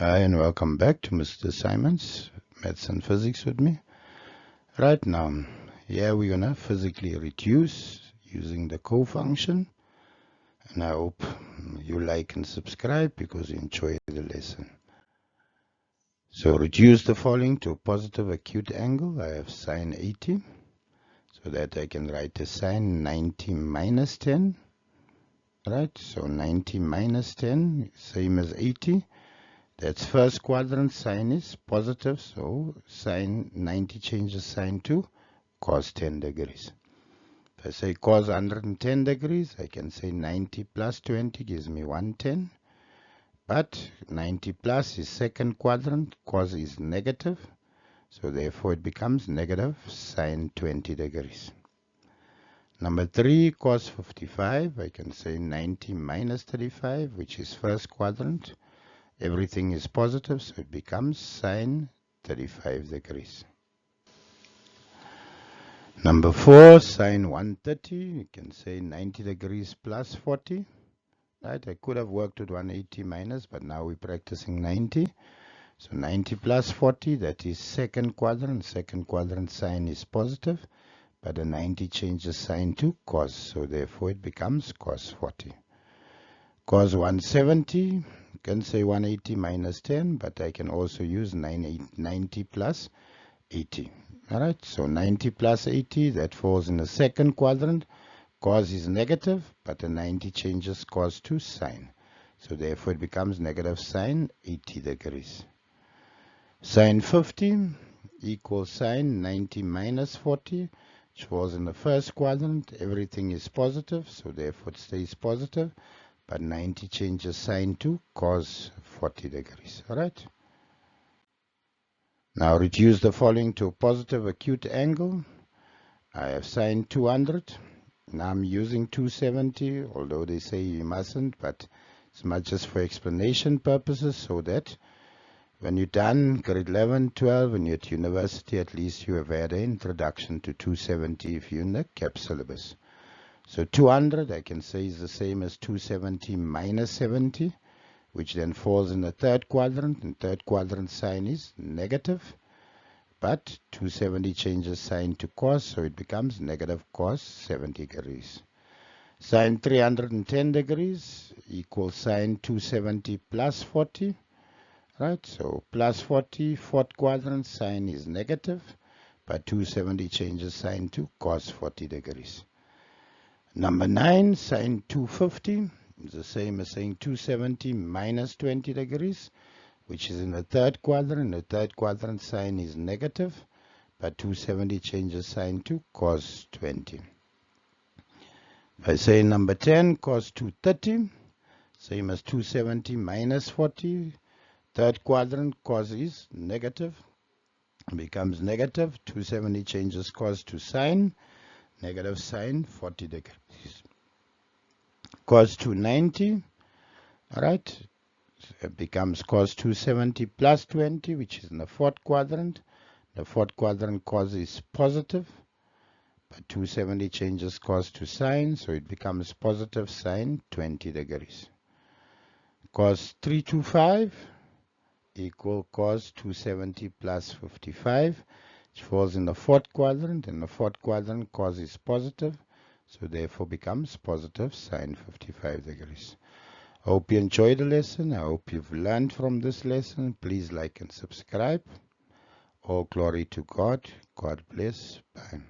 Hi and welcome back to Mr. Simon's Maths and Physics with me. Right now, here we're gonna physically reduce using the co-function, and I hope you like and subscribe because you enjoy the lesson. So reduce the following to a positive acute angle. I have sine 80, so that I can write a sine 90 minus 10. Right, so 90 minus 10, same as 80. That's first quadrant, sine is positive, so sine 90 changes sine to cos 10 degrees. If I say cos 110 degrees, I can say 90 plus 20 gives me 110. But 90 plus is second quadrant, cos is negative, so therefore it becomes negative sine 20 degrees. Number 3, cos 55, I can say 90 minus 35, which is first quadrant. Everything is positive, so it becomes sine 35 degrees. Number 4, sine 130, you can say 90 degrees plus 40. Right, I could have worked with 180 minus, but now we're practicing 90. So 90 plus 40, that is second quadrant. Second quadrant sine is positive, but the 90 changes sine to cos, so therefore it becomes cos 40. Cos 170, you can say 180 minus 10, but I can also use 90 plus 80. Alright, so 90 plus 80, that falls in the second quadrant. Cos is negative, but the 90 changes cos to sine. So therefore it becomes negative sine 80 degrees. Sine 50 equals sine 90 minus 40, which falls in the first quadrant. Everything is positive, so therefore it stays positive. But 90 changes sine to cos 40 degrees. Alright. Now reduce the following to a positive acute angle. I have sine 200. Now I'm using 270, although they say you mustn't, but it's much just for explanation purposes, so that when you're done grade 11, 12, and you're at university, at least you have had an introduction to 270 if you're in the CAP syllabus. So 200, I can say, is the same as 270 minus 70, which then falls in the third quadrant. And third quadrant sine is negative, but 270 changes sine to cos, so it becomes negative cos 70 degrees. Sine 310 degrees equals sine 270 plus 40. Right, so plus 40, fourth quadrant, sine is negative, but 270 changes sine to cos 40 degrees. Number 9, sine 250 is the same as saying 270 minus 20 degrees, which is in the third quadrant. The third quadrant sine is negative, but 270 changes sine to cos 20. If I say number 10, cos 230, same as 270 minus 40. Third quadrant, cos is negative, becomes negative. 270 changes cos to sine, negative sine 40 degrees. Cos 290, all right, it becomes cos 270 plus 20, which is in the fourth quadrant. The fourth quadrant cos is positive, but 270 changes cos to sine, so it becomes positive sine 20 degrees. Cos 325 equal cos 270 plus 55, which falls in the fourth quadrant. In the fourth quadrant, cos is positive, so therefore becomes positive sine 55 degrees. I hope you enjoyed the lesson. I hope you've learned from this lesson. Please like and subscribe. All glory to God. God bless. Bye.